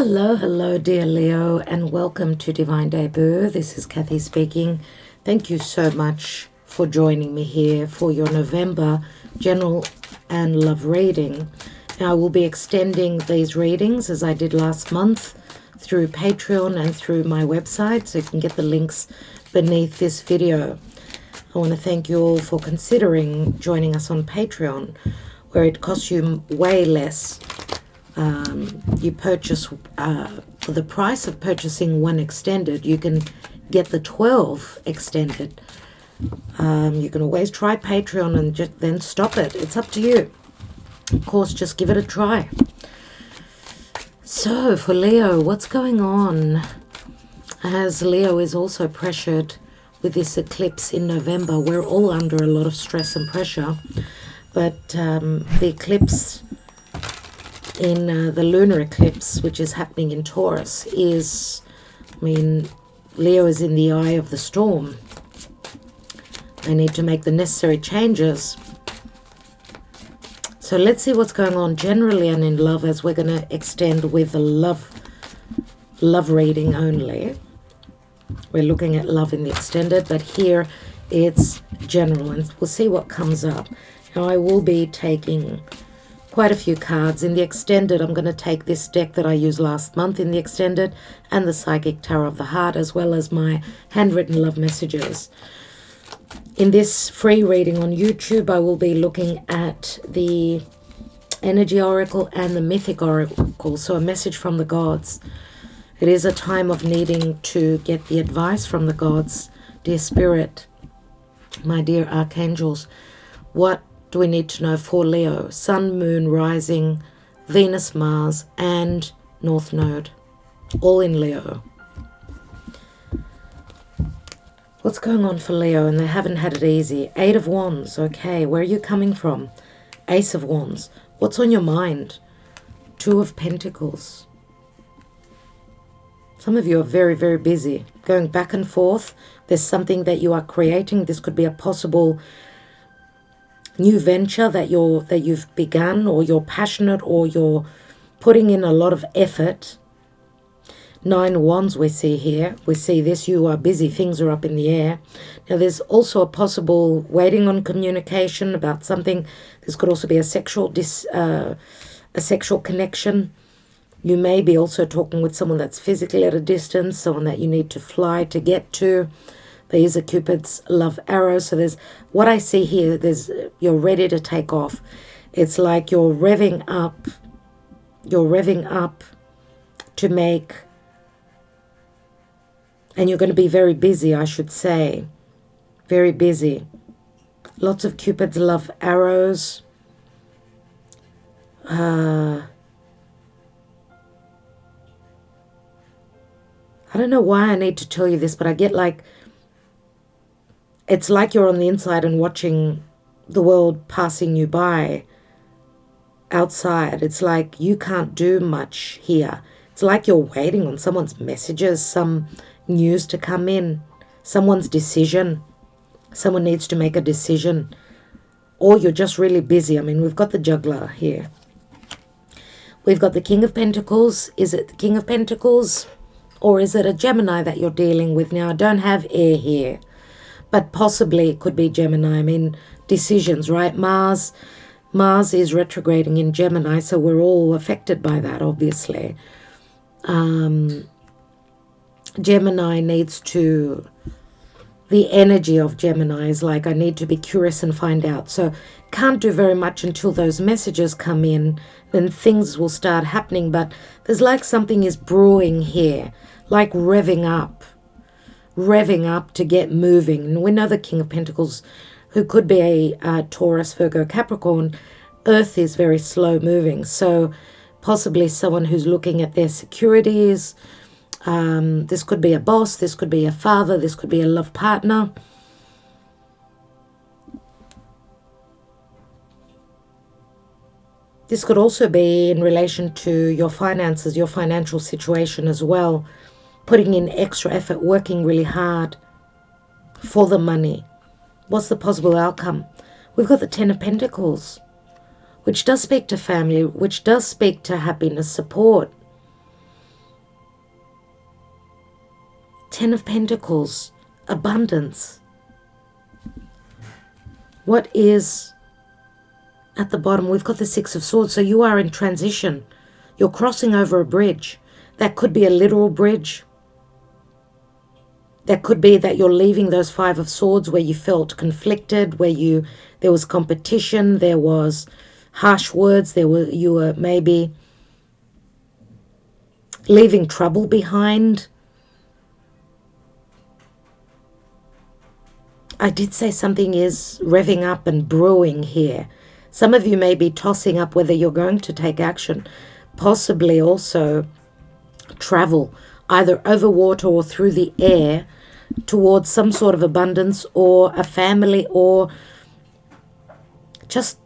Hello, dear Leo, and welcome to Divine Debut. This is Kathy speaking. Thank you so much for joining me here for your November general and love reading. Now, I will be extending these readings as I did last month through Patreon and through my website, so you can get the links beneath this video. I want to thank you all for considering joining us on Patreon, where it costs you way less. You purchase for the price of purchasing one extended, you can get the 12 extended. You can always try Patreon and just then stop it. It's up to you. Of course, just give it a try. So for Leo, what's going on? As Leo is also pressured with this eclipse in November, we're all under a lot of stress and pressure. But the eclipse in the lunar eclipse, which is happening in Taurus, Leo is in the eye of the storm. They need to make the necessary changes. So let's see what's going on generally and in love, as we're going to extend with the love reading only. We're looking at love in the extended, but here it's general, and we'll see what comes up. Now, I will be taking quite a few cards. In the extended, I'm going to take this deck that I used last month in the extended and the Psychic Tarot of the Heart, as well as my handwritten love messages. In this free reading on YouTube, I will be looking at the Energy Oracle and the Mythic Oracle, so a message from the gods. It is a time of needing to get the advice from the gods. Dear Spirit, my dear archangels, what do we need to know for Leo? Sun, Moon, Rising, Venus, Mars, and North Node. All in Leo. What's going on for Leo? And they haven't had it easy. 8 of Wands. Okay, where are you coming from? Ace of Wands. What's on your mind? 2 of Pentacles. Some of you are very, very busy. Going back and forth. There's something that you are creating. This could be a possible new venture that you've begun, or you're passionate, or you're putting in a lot of effort. 9 Wands we see here. We see this, you are busy, things are up in the air. Now there's also a possible waiting on communication about something. This could also be a sexual connection. You may be also talking with someone that's physically at a distance, someone that you need to fly to get to. These are Cupid's love arrows. So there's what I see here. You're ready to take off. It's like you're revving up. You're revving up to make, and you're going to be very busy, I should say. Very busy. Lots of Cupid's love arrows. I don't know why I need to tell you this, but I get like, it's like you're on the inside and watching the world passing you by outside. It's like you can't do much here. It's like you're waiting on someone's messages, some news to come in, someone's decision. Someone needs to make a decision. Or you're just really busy. We've got the juggler here. We've got the King of Pentacles. Is it the King of Pentacles? Or is it a Gemini that you're dealing with? Now, I don't have air here, but possibly it could be Gemini. Decisions, right? Mars is retrograding in Gemini, so we're all affected by that, obviously. Gemini needs to, the energy of Gemini is like, I need to be curious and find out. So can't do very much until those messages come in, then things will start happening. But there's like something is brewing here, like revving up to get moving. And we know the King of Pentacles, who could be a Taurus, Virgo, Capricorn. Earth is very slow moving, so possibly someone who's looking at their securities. This could be a boss, this could be a father, this could be a love partner. This could also be in relation to your finances, your financial situation as well. Putting in extra effort, working really hard for the money. What's the possible outcome? We've got the 10 of Pentacles, which does speak to family, which does speak to happiness, support. Ten of Pentacles, abundance. What is at the bottom? We've got the Six of Swords. So you are in transition. You're crossing over a bridge. That could be a literal bridge. That could be that you're leaving those Five of Swords where you felt conflicted, where there was competition, there was harsh words, you were maybe leaving trouble behind. I did say something is revving up and brewing here. Some of you may be tossing up whether you're going to take action, possibly also travel, either over water or through the air, towards some sort of abundance or a family or just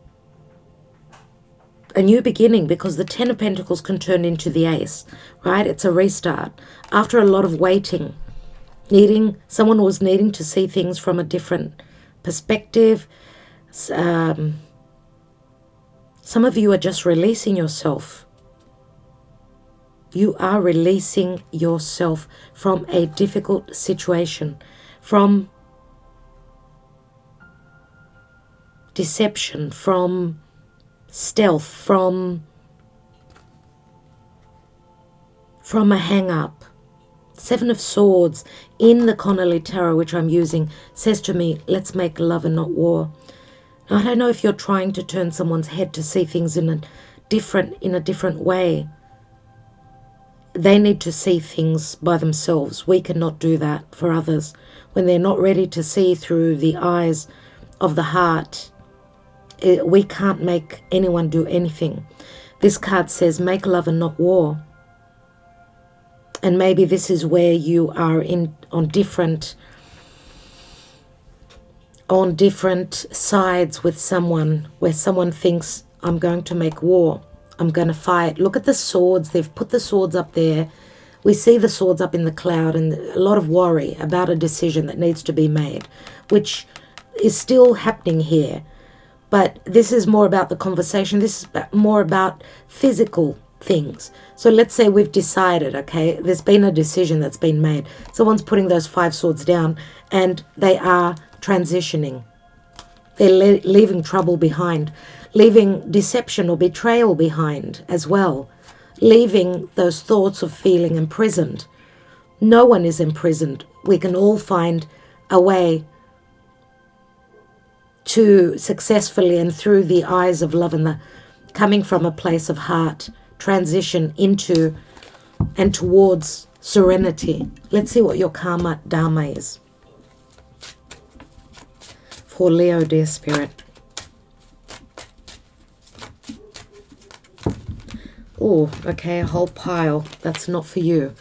a new beginning, because the Ten of Pentacles can turn into the Ace, right? It's a restart. After a lot of waiting, someone was needing to see things from a different perspective. Some of you are just releasing yourself. You are releasing yourself from a difficult situation, from deception, from stealth, from a hang-up. Seven of Swords in the Connolly Tarot, which I'm using, says to me, let's make love and not war. Now, I don't know if you're trying to turn someone's head to see things in a different way. They need to see things by themselves. We cannot do that for others. When they're not ready to see through the eyes of the heart, we can't make anyone do anything. This card says, make love and not war. And maybe this is where you are on different sides with someone, where someone thinks, I'm going to make war. I'm going to fight. Look at the swords. They've put the swords up there. We see the swords up in the cloud, and a lot of worry about a decision that needs to be made, which is still happening here. But this is more about the conversation. This is more about physical things. So let's say we've decided, okay, there's been a decision that's been made. Someone's putting those Five Swords down and they are transitioning. They're leaving trouble behind, leaving deception or betrayal behind as well, leaving those thoughts of feeling imprisoned. No one is imprisoned. We can all find a way to successfully and through the eyes of love and coming from a place of heart, transition into and towards serenity. Let's see what your karma dharma is. For Leo, dear Spirit. Oh, okay, a whole pile. That's not for you.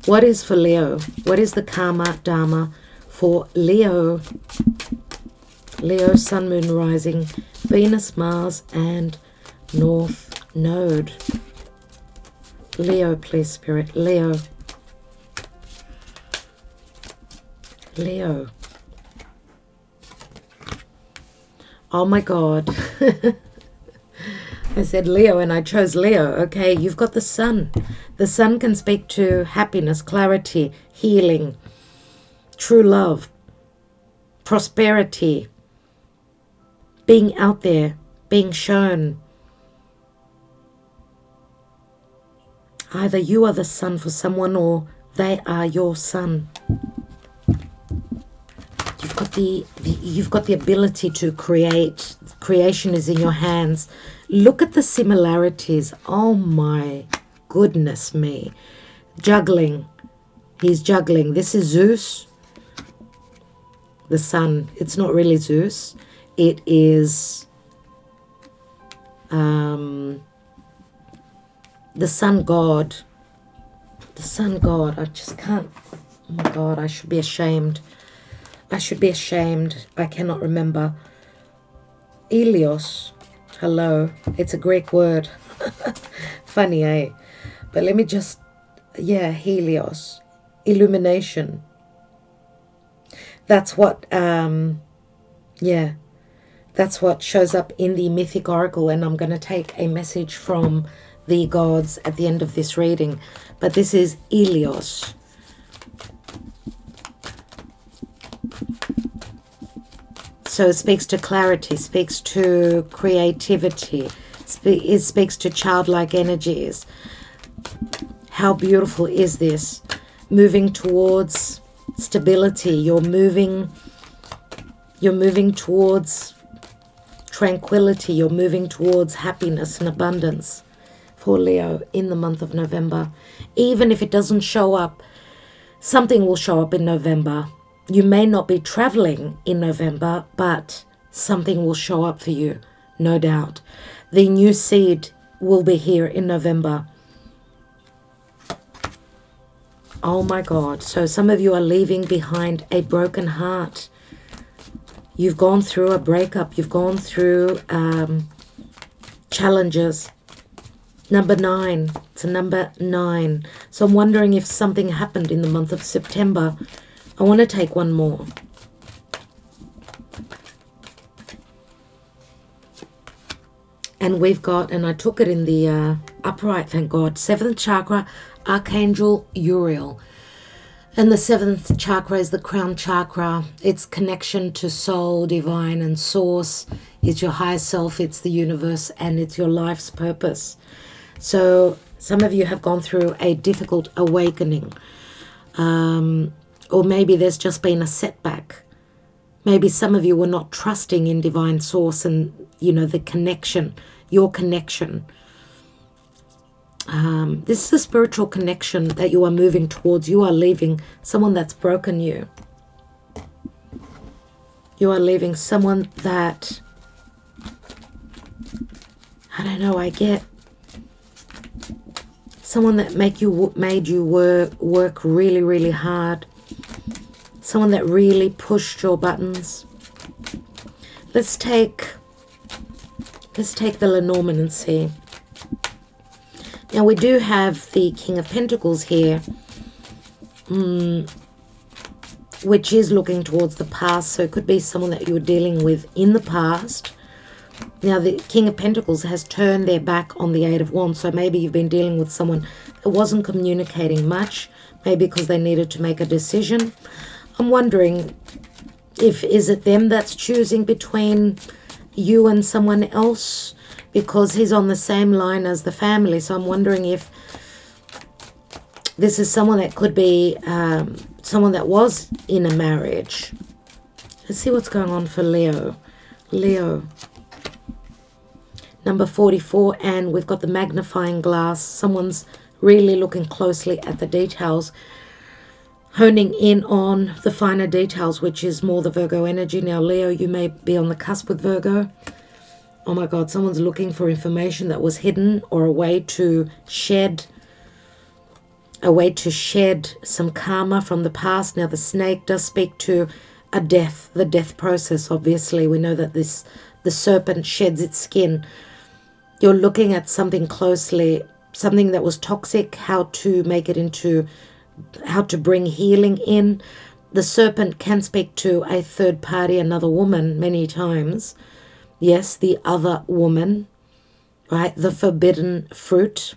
What is for Leo? What is the karma dharma for Leo? Leo, Sun, Moon, Rising, Venus, Mars, and North Node. Leo, please, Spirit. Leo. Leo. Oh my God. I said Leo and I chose Leo. Okay, you've got the Sun. The Sun can speak to happiness, clarity, healing, true love, prosperity, being out there, being shown. Either you are the sun for someone or they are your sun. You've got the ability to create. Creation is in your hands. Look at the similarities. Oh my goodness me. Juggling. He's juggling. This is Zeus, the sun. It's not really Zeus. It is the sun god. The sun god. I just can't. Oh my God, I should be ashamed. I should be ashamed. I cannot remember. Helios. Hello. It's a Greek word. Funny, eh? But let me just... Yeah, Helios. Illumination. That's what... yeah. That's what shows up in the Mythic Oracle. And I'm going to take a message from the gods at the end of this reading. But this is Helios. So it speaks to clarity, speaks to creativity, it speaks to childlike energies. How beautiful is this? Moving towards stability. You're moving towards tranquility. You're moving towards happiness and abundance for Leo in the month of November. Even if it doesn't show up, something will show up in November. You may not be traveling in November, but something will show up for you, no doubt. The new seed will be here in November. Oh my God. So some of you are leaving behind a broken heart. You've gone through a breakup. You've gone through challenges. Number 9. It's a number 9. So I'm wondering if something happened in the month of September. I want to take one more. And we've got, and I took it in the upright, thank God, 7th chakra, Archangel Uriel. And the 7th chakra is the crown chakra. It's connection to soul, divine, and source. It's your higher self, it's the universe, and it's your life's purpose. So some of you have gone through a difficult awakening. Or maybe there's just been a setback. Maybe some of you were not trusting in divine source and, you know, the connection, your connection. This is a spiritual connection that you are moving towards. You are leaving someone that's broken you. You are leaving someone that, I don't know, I get someone that made you work really, really hard. Someone that really pushed your buttons. Let's take the Lenormand and see. Now we do have the King of Pentacles here, which is looking towards the past. So it could be someone that you were dealing with in the past. Now the King of Pentacles has turned their back on the Eight of Wands. So maybe you've been dealing with someone that wasn't communicating much, maybe because they needed to make a decision. I'm wondering is it them that's choosing between you and someone else, because he's on the same line as the family. So I'm wondering if this is someone that could be someone that was in a marriage. Let's see what's going on for Leo. Leo. Number 44, and we've got the magnifying glass. Someone's really looking closely at the details, honing in on the finer details, which is more the Virgo energy. Now, Leo, you may be on the cusp with Virgo. Oh my God, someone's looking for information that was hidden, or a way to shed some karma from the past. Now, the snake does speak to a death, the death process, obviously. We know that the serpent sheds its skin. You're looking at something closely, something that was toxic, how to make it into, how to bring healing in. The serpent can speak to a third party, another woman, many times. Yes, the other woman, right? The forbidden fruit.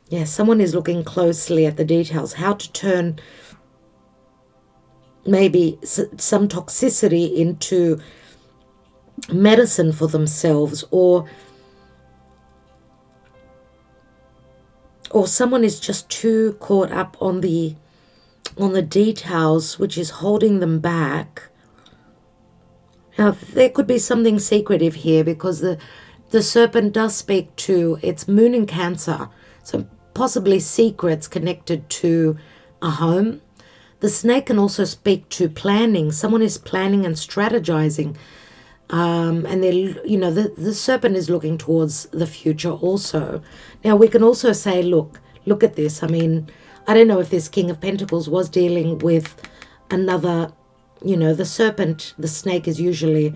Yes, someone is looking closely at the details, how to turn maybe some toxicity into medicine for themselves, or someone is just too caught up on the details, which is holding them back. Now, there could be something secretive here, because the serpent does speak to its moon in Cancer, so possibly secrets connected to a home. The snake can also speak to planning. Someone is planning and strategizing, and the serpent is looking towards the future also. Now, we can also say, look at this. I mean, I don't know if this King of Pentacles was dealing with another, the serpent, the snake is usually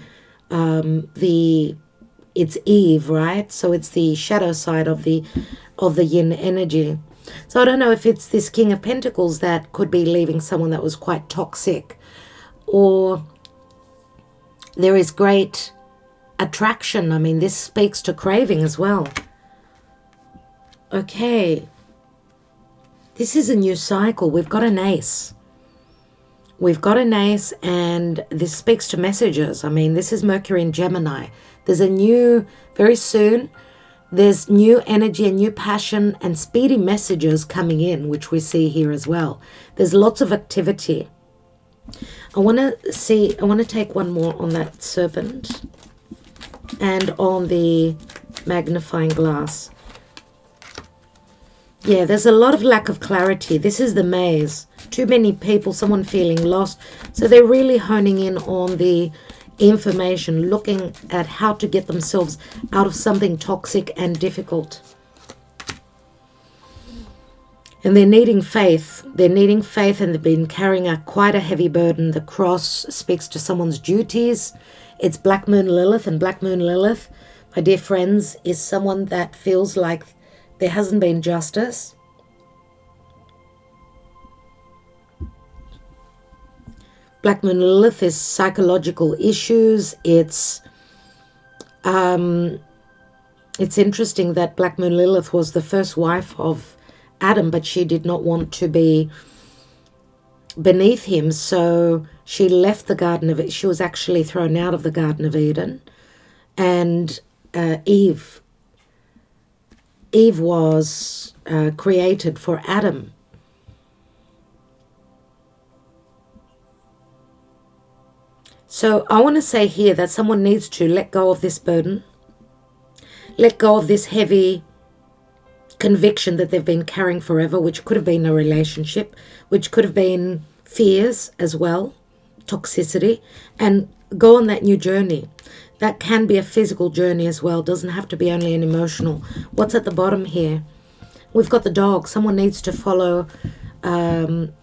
it's Eve, right? So it's the shadow side of the yin energy. So I don't know if it's this King of Pentacles that could be leaving someone that was quite toxic, or there is great attraction. I mean, this speaks to craving as well. Okay. This is a new cycle. We've got an ace. We've got an ace, and this speaks to messages. I mean, this is Mercury in Gemini. There's a new, very soon, there's new energy and new passion and speedy messages coming in, which we see here as well. There's lots of activity. I want to take one more on that serpent and on the magnifying glass. Yeah, there's a lot of lack of clarity. This is the maze. Too many people, someone feeling lost. So they're really honing in on the information, looking at how to get themselves out of something toxic and difficult. And they're needing faith. They're needing faith, and they've been carrying quite a heavy burden. The cross speaks to someone's duties. It's Black Moon Lilith, and Black Moon Lilith, my dear friends, is someone that feels like there hasn't been justice. Black Moon Lilith is psychological issues. It's interesting that Black Moon Lilith was the first wife of Adam, but she did not want to be beneath him, so she left the Garden of Eden. She was actually thrown out of the Garden of Eden. And Eve was created for Adam. So I want to say here that someone needs to let go of this burden, let go of this heavy conviction that they've been carrying forever, which could have been a relationship, which could have been fears as well, toxicity, and go on that new journey. That can be a physical journey as well, doesn't have to be only an emotional. What's at the bottom here? We've got the dog. Someone needs to follow, know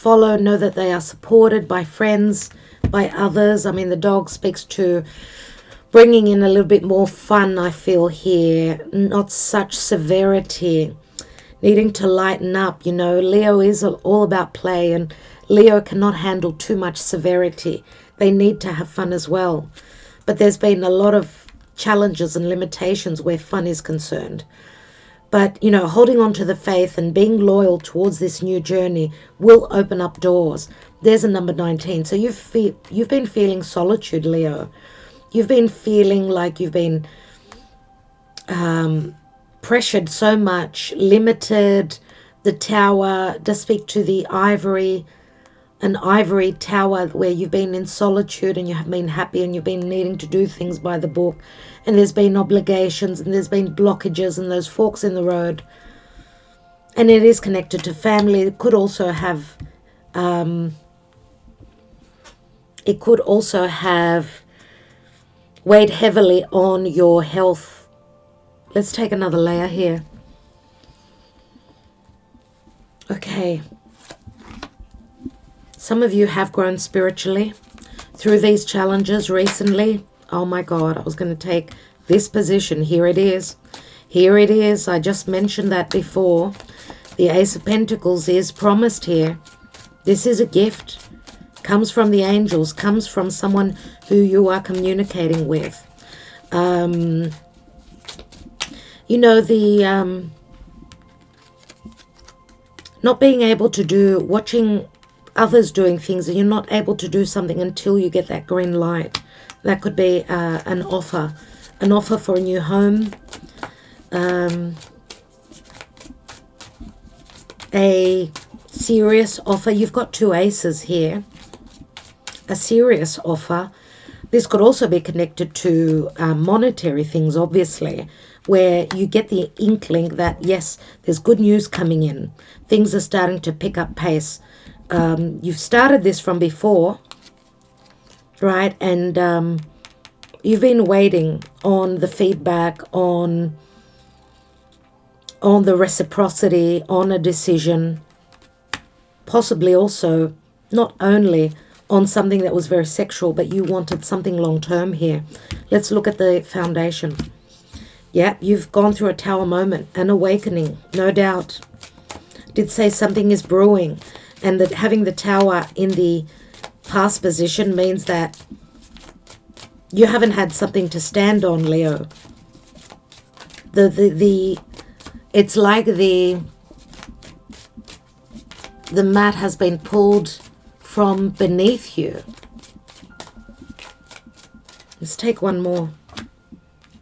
that they are supported by friends, by others. I mean, the dog speaks to bringing in a little bit more fun, I feel here, not such severity, needing to lighten up. You know, Leo is all about play, and Leo cannot handle too much severity. They need to have fun as well. But there's been a lot of challenges and limitations where fun is concerned. But, you know, holding on to the faith and being loyal towards this new journey will open up doors. There's a number 19. So you've been feeling solitude, Leo. You've been feeling like you've been pressured so much, limited. The tower does speak to the ivory, an ivory tower where you've been in solitude and you have been happy and you've been needing to do things by the book. And there's been obligations and there's been blockages and those forks in the road. And it is connected to family. It could also have weighed heavily on your health. Let's take another layer here. Okay. Some of you have grown spiritually through these challenges recently. Oh my God, I was going to take this position. Here it is. Here it is. I just mentioned that before. The Ace of Pentacles is promised here. This is a gift. Comes from the angels. Comes from someone who you are communicating with. You know, the not being able to do, watching others doing things, and you're not able to do something until you get that green light. That could be an offer for a new home, a serious offer. You've got two aces here. A serious offer. This could also be connected to monetary things, obviously, where you get the inkling that, yes, there's good news coming in. Things are starting to pick up pace. You've started this from before, right? And you've been waiting on the feedback, on the reciprocity, on a decision, possibly also not only on something that was very sexual, but you wanted something long-term here. Let's look at the foundation. Yeah, you've gone through a tower moment, an awakening, no doubt. Did say something is brewing, and that having the tower in the past position means that you haven't had something to stand on, Leo. It's like the mat has been pulled from beneath you. Let's take one more.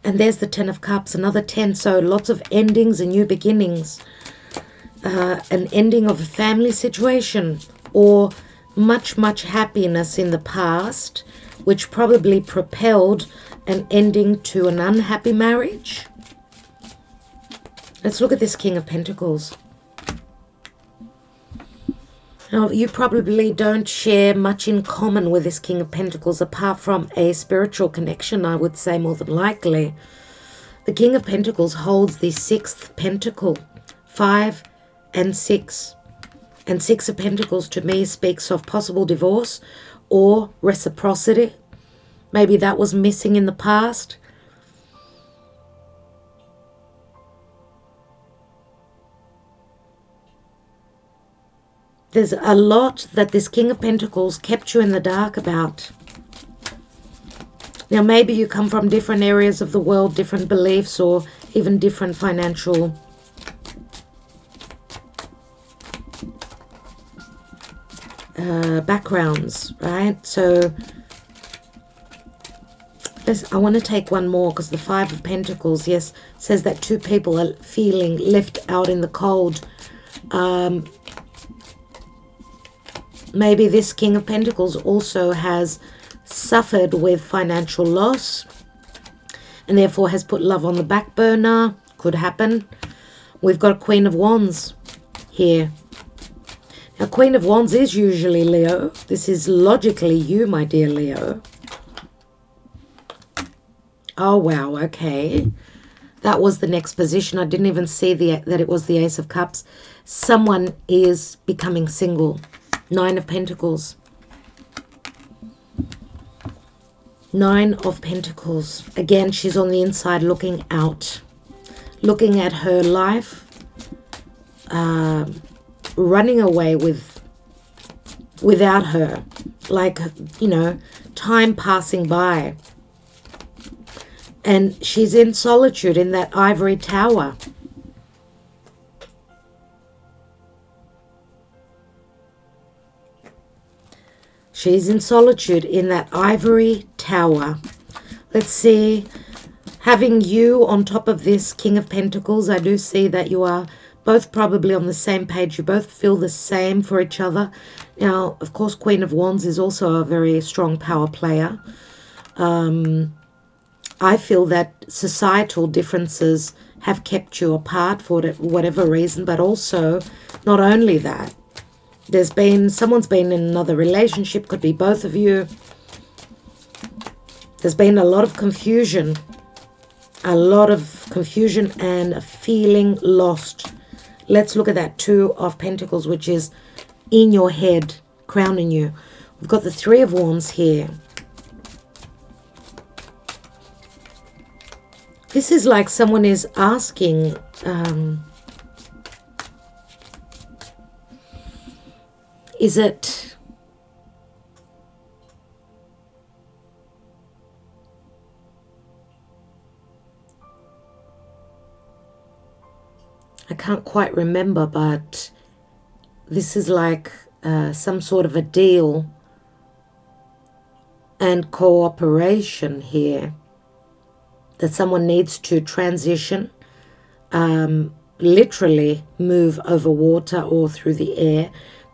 And there's the 10 of Cups, another 10. So lots of endings and new beginnings. An ending of a family situation, or much, much happiness in the past, which probably propelled an ending to an unhappy marriage. Let's look at this King of Pentacles. Now, you probably don't share much in common with this King of Pentacles, apart from a spiritual connection, I would say, more than likely. The King of Pentacles holds the 6th pentacle, 5 and 6. And 6 of Pentacles to me speaks of possible divorce or reciprocity. Maybe that was missing in the past. There's a lot that this King of Pentacles kept you in the dark about. Now, maybe you come from different areas of the world, different beliefs, or even different financial backgrounds, right? So I want to take one more, because the 5 of Pentacles, yes, says that 2 people are feeling left out in the cold. Maybe this King of Pentacles also has suffered with financial loss and therefore has put love on the back burner. Could happen. We've got a Queen of Wands here. Now, Queen of Wands is usually Leo. This is logically you, my dear Leo. Oh, wow. Okay. That was the next position. I didn't even see that it was the Ace of Cups. Someone is becoming single. 9 of Pentacles. 9 of Pentacles. Again, she's on the inside looking out. Looking at her life. Running away without her. Like, you know, time passing by. And she's in solitude in that ivory tower. She's in solitude in that ivory tower. Let's see. Having you on top of this King of Pentacles, I do see that you are both probably on the same page. You both feel the same for each other. Now, of course, Queen of Wands is also a very strong power player. I feel that societal differences have kept you apart for whatever reason, but also not only that. Someone's been in another relationship, could be both of you. There's been a lot of confusion. A lot of confusion and feeling lost. Let's look at that 2 of Pentacles, which is in your head, crowning you. We've got the 3 of Wands here. This is like someone is asking, is it, I can't quite remember, but this is like some sort of a deal and cooperation here. That someone needs to transition, literally move over water or through the air,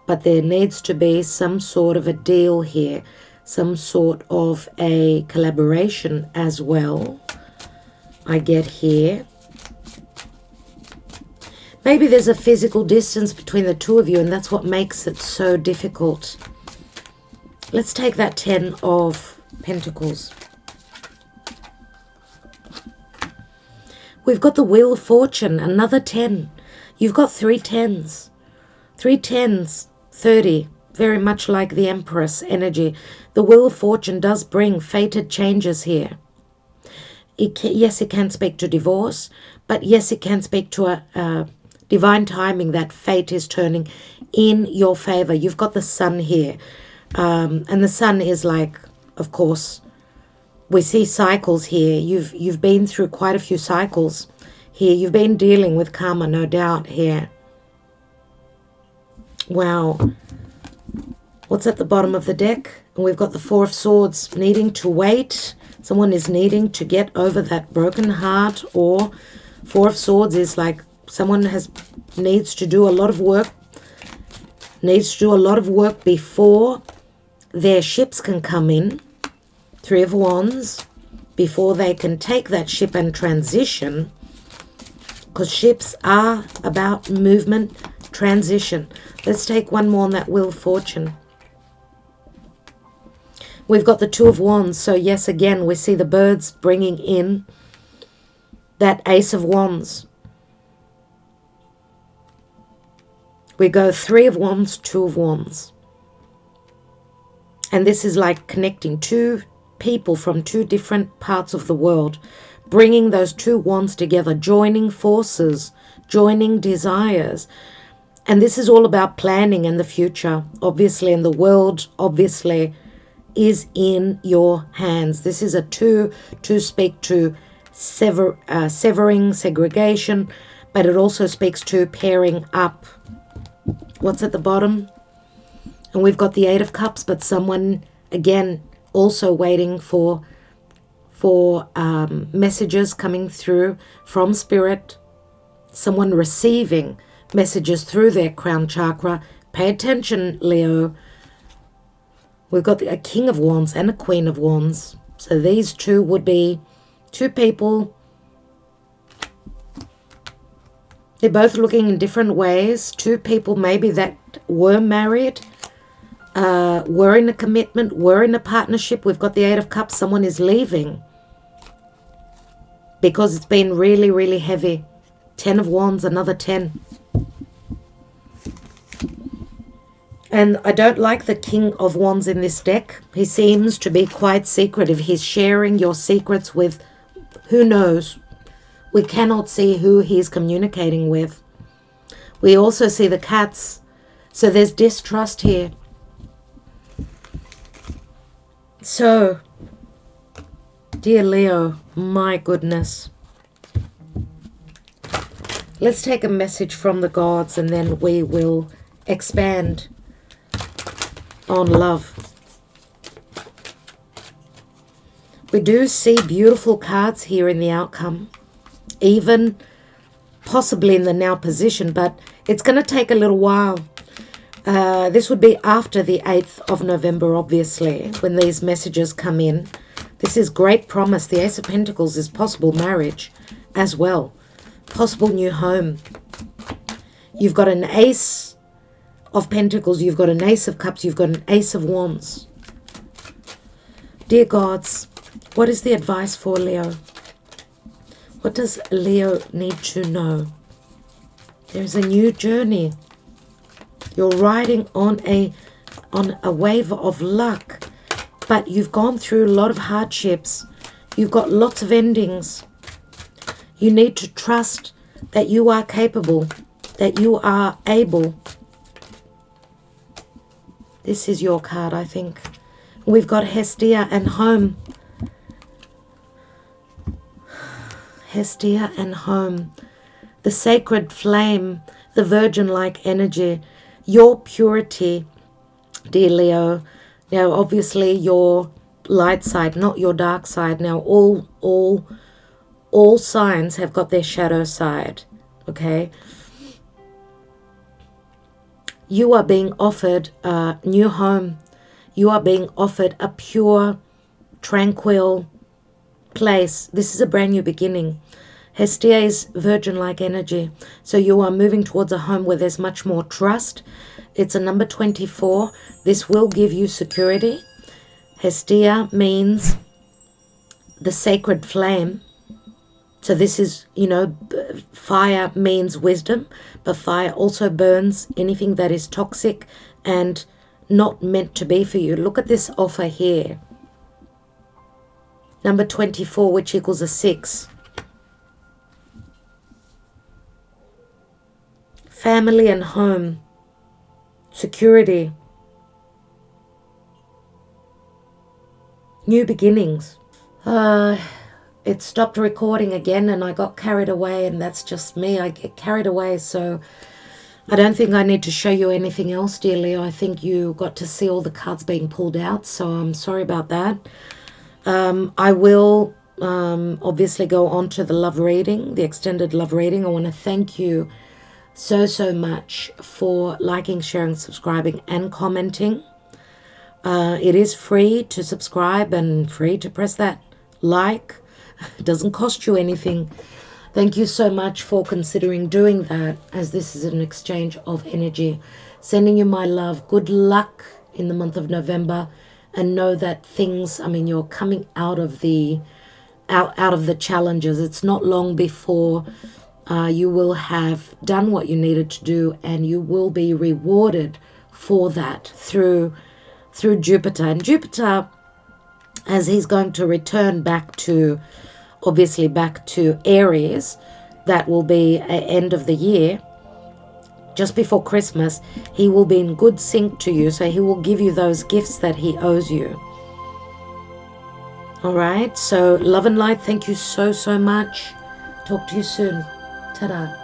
but there needs to be some sort of a deal here, some sort of a collaboration as well, I get here. Maybe there's a physical distance between the 2 of you, and that's what makes it so difficult. Let's take that 10 of Pentacles. We've got the Wheel of Fortune, another 10. You've got 3 10s. 3 10s, 30. Very much like the Empress energy. The Wheel of Fortune does bring fated changes here. Yes, it can speak to divorce, but yes, it can speak to a divine timing that fate is turning in your favor. You've got the Sun here. And the Sun is like, of course, we see cycles here. You've been through quite a few cycles here. You've been dealing with karma, no doubt, here. Wow. What's at the bottom of the deck? And we've got the Four of Swords, needing to wait. Someone is needing to get over that broken heart, or Four of Swords is like someone needs to do a lot of work, before their ships can come in. Three of Wands, before they can take that ship and transition, because ships are about movement, transition. Let's take one more on that Wheel of Fortune. We've got the Two of Wands. So yes, again, we see the birds bringing in that Ace of Wands. We go Three of Wands, Two of Wands. And this is like connecting two people from two different parts of the world, bringing those two wands together, joining forces, joining desires. And this is all about planning in the future, obviously, and the world, obviously, is in your hands. This is a two to speak to severing, segregation, but it also speaks to pairing up. What's at the bottom? And we've got the Eight of Cups, but someone, again, also waiting for messages coming through from Spirit. Someone receiving messages through their crown chakra. Pay attention, Leo. We've got a King of Wands and a Queen of Wands. So these two would be two people. They're both looking in different ways. Two people maybe that were married, were in a commitment, were in a partnership. We've got the Eight of Cups. Someone is leaving because it's been really, really heavy. 10 of Wands, another 10. And I don't like the King of Wands in this deck. He seems to be quite secretive. He's sharing your secrets with who knows. We cannot see who he's communicating with. We also see the cats. So there's distrust here. So, dear Leo, my goodness. Let's take a message from the gods and then we will expand on love. We do see beautiful cards here in the outcome, even possibly in the now position, but it's going to take a little while. This would be after the 8th of November, obviously, when these messages come in. This is great promise. The Ace of Pentacles is possible marriage as well. Possible new home. You've got an Ace of Pentacles, you've got an Ace of Cups, you've got an Ace of Wands. Dear gods, what is the advice for Leo? What does Leo need to know? There's a new journey. You're riding on a wave of luck, but you've gone through a lot of hardships. You've got lots of endings. You need to trust that you are capable, that you are able. This is your card, I think. We've got Hestia and home. Hestia and home. The sacred flame, the virgin-like energy, your purity, dear Leo. Now, obviously, your light side, not your dark side. Now, all signs have got their shadow side, okay? You are being offered a new home. You are being offered a pure, tranquil place. This is a brand new beginning. Hestia is virgin-like energy. So you are moving towards a home where there's much more trust. It's a number 24. This will give you security. Hestia means the sacred flame. So this is, you know, fire means wisdom, but fire also burns anything that is toxic and not meant to be for you. Look at this offer here. Number 24, which equals a 6. Family and home. Security. New beginnings. It stopped recording again and I got carried away, and that's just me. I get carried away, so I don't think I need to show you anything else, dear Leo. I think you got to see all the cards being pulled out, so I'm sorry about that. I will obviously go on to the love reading, the extended love reading. I want to thank you so much for liking, sharing, subscribing, and commenting. It is free to subscribe and free to press that like. It doesn't cost you anything. Thank you so much for considering doing that, as this is an exchange of energy. Sending you my love. Good luck in the month of November, and know that things, I mean, you're coming out of the challenges. It's not long before you will have done what you needed to do, and you will be rewarded for that through Jupiter. And Jupiter, as he's going to return back to, obviously back to Aries, that will be at end of the year, just before Christmas, he will be in good sync to you, so he will give you those gifts that he owes you. All right, so love and light, thank you so much. Talk to you soon. Ta-da.